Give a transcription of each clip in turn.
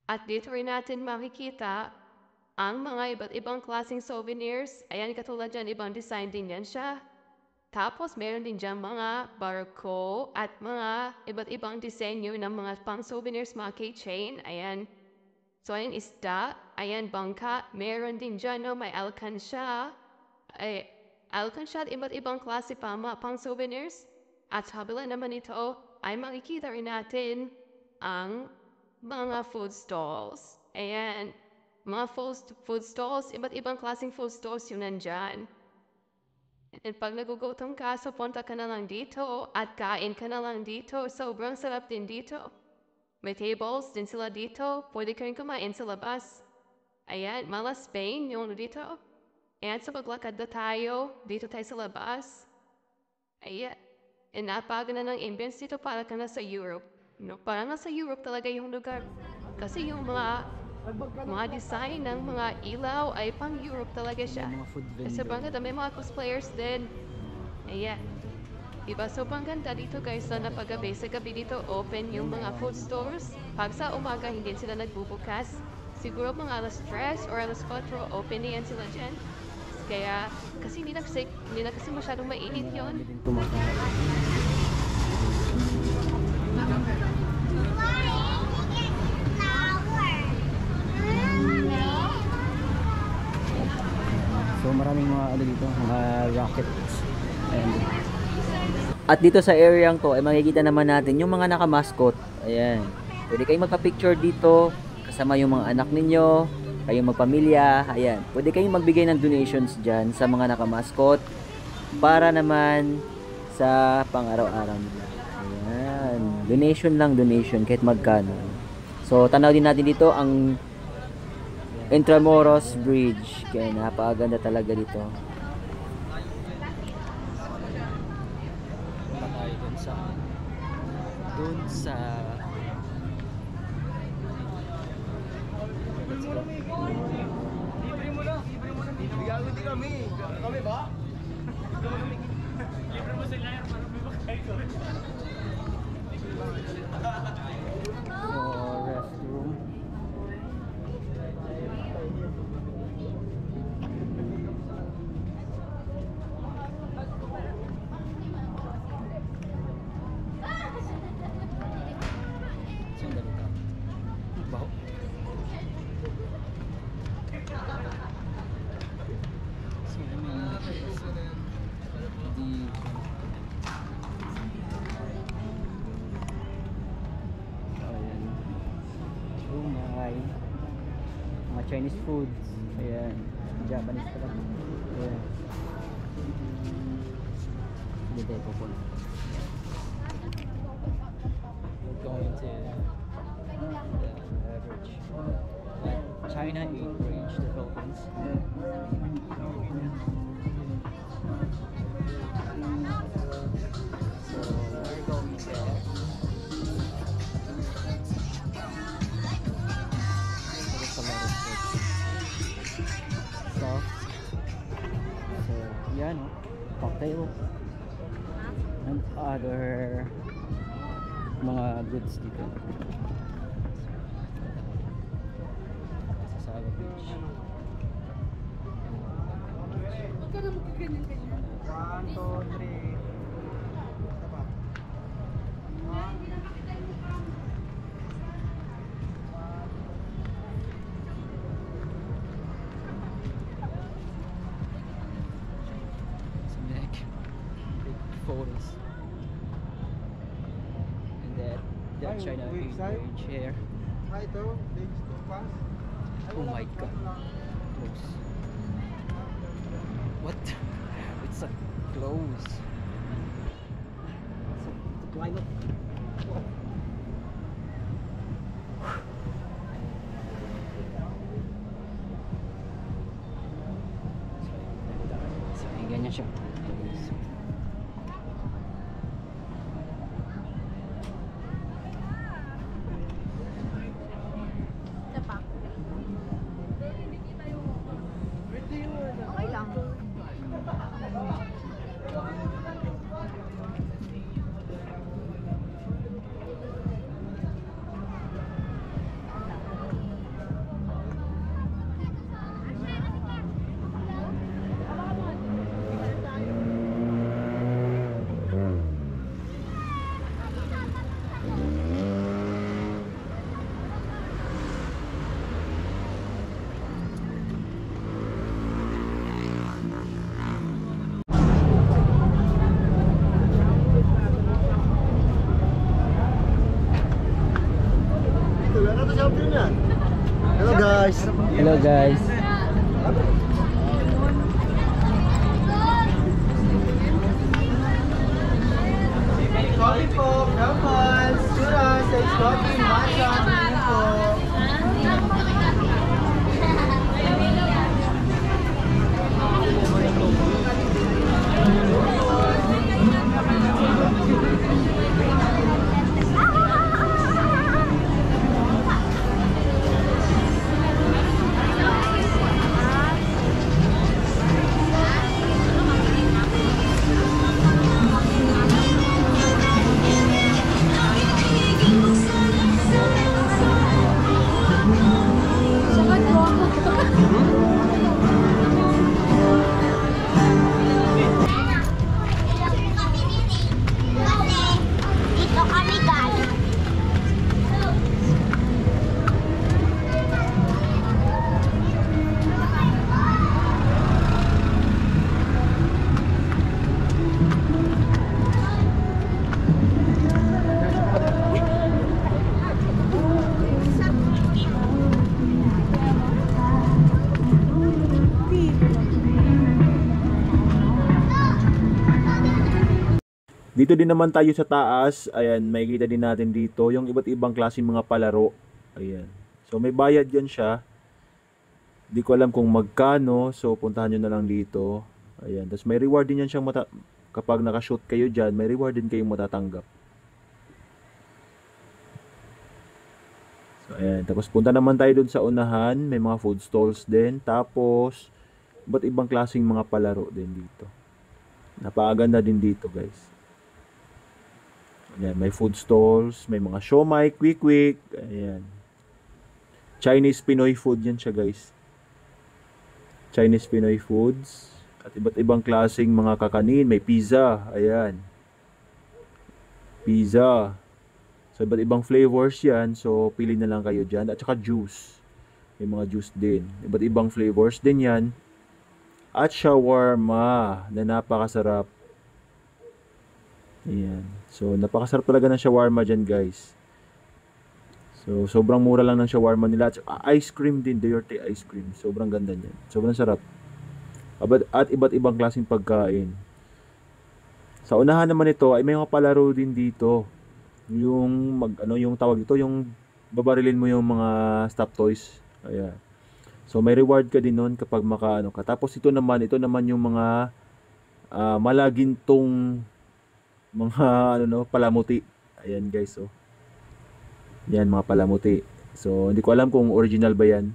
At dito rin natin makikita ang mga iba't ibang klaseng souvenirs. Ayan, katulad dyan, ibang design din yan siya. Tapos, meron din dyan mga barko at mga iba't ibang disenyo ng mga pang souvenirs, mga keychain. Ayan. So, ayan, isda. Ayan, bangka. Meron din dyan, no, may alkansya. Ay, alkansya at iba't ibang klase pa mga pang souvenirs. At sa kabila naman ito, ay makikita rin natin ang mga food stalls. Ayan. Mga food stalls, iba't ibang klaseng food stalls yung nandyan. And pag nagugutom ka, so punta ka na lang dito at kain ka na lang dito. Sobrang sarap din dito. May tables din sila dito. Pwede ka rin kumain sa labas. Ayan, mala Spain yung dito. Ayan, sa paglakad na tayo, dito tayo sa labas. Ayan. And napagana ng ambience dito para ka na sa Europe. No, parang nasa Europe talaga yung lugar. Kasi yung mga design ng mga ilaw ay pang Europe talaga siya. Mga food Kasi vendor. bangga may mga cosplayers din. Ayan. Diba, sobrang ganda dito guys na napagabi. Sa gabi dito open yung mga food stores. Pag sa umaga hindi sila nagbubukas. Siguro mga alas 3 or alas 4 open na yan sila dyan. Kaya, kasi hindi na kasi masyadong mainit yon. Marami din kumakain. So maraming mga ano dito, mga rockets. Ayan. At dito sa area to ay makikita naman natin yung mga naka-mascot. Ayan. Pwede kayong magpa-picture dito kasama yung mga anak ninyo, kayong magpamilya. Ayan. Pwede kayong magbigay ng donations dyan sa mga naka-mascot para naman sa pang-araw-araw nila. Ayan. Donation lang, donation kahit magkano. So tanaw din natin dito ang Intramuros Bridge. Kaya napakaganda talaga dito. Punta tayo dun sa let's go. Libre mo na. Bigyan hindi kami. Kami ba? Libre mo sila yan para may makain ko. Restroom. Sandali ka. Baho. Sino may nakikita di ayan. Umay. Mga Chinese foods. Ayan. Japanese pala. Ayan. Hindi tayo pupunta. We're going to the average China 8 range, the Philippines. So we're going there. There's a lot of stuff. So yan, cocktail and other mga goods dito. Sa Saba Beach. Huwag ka na magkaganyan-ganyan. 1, 2, 3. Some big photos. And that China range here. Ito, days to pass. Oh my god. Close. What? It's so close. So, ganyan siya. Okay lang. Hello guys. Hello guys. Coffee po, Crumples, Churras, Ice Coffee, Matcha, Mini po. Dito kami galing. Dito din naman tayo sa taas. Ayan, makikita din natin dito yung iba't ibang klaseng mga palaro. Ayan. So may bayad yan siya. Di ko alam kung magkano. So puntahan nyo na lang dito. Ayan. Tapos may reward din yan siyang kapag nakashoot kayo dyan, may reward din kayong matatanggap. So ayan. Tapos punta naman tayo dun sa unahan. May mga food stalls din. Tapos iba't ibang klaseng mga palaro din dito. Napakaganda din dito guys. Ayan, may food stalls, may mga siomai, quick. Ayan. Chinese Pinoy food yan siya guys. Chinese Pinoy foods. At iba't ibang klaseng mga kakanin. May pizza. Ayan. Pizza. So iba't ibang flavors yan. So pili na lang kayo dyan. At saka juice. May mga juice din. Iba't ibang flavors din yan. At shawarma na napakasarap. Ayan. So, napakasarap talaga ng shawarma dyan, guys. So, sobrang mura lang ng shawarma nila. At ice cream din, dirty ice cream. Sobrang ganda niyan. Sobrang sarap. At iba't ibang klaseng pagkain. Sa unahan naman ito, ay may mga palaro din dito. Yung, yung tawag ito, yung babarilin mo yung mga stop toys. Ayan. So, may reward ka din nun kapag makaano ka. Tapos, ito naman yung mga malagintong mga palamuti. Ayan guys, oh. Yan mga palamuti. So hindi ko alam kung original ba yan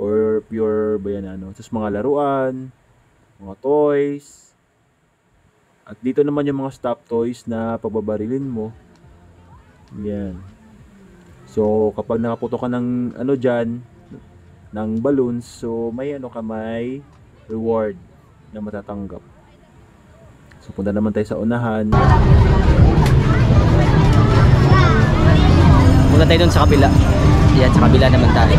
or pure ba yan Tapos mga laruan, mga toys. At dito naman yung mga stop toys na pagbabarilin mo. Yan. So kapag nakaputo ka ng diyan ng balloons, so may may reward na matatanggap. So punta naman tayo sa unahan. Punta tayo dun sa kabila. Yan, sa kabila naman tayo.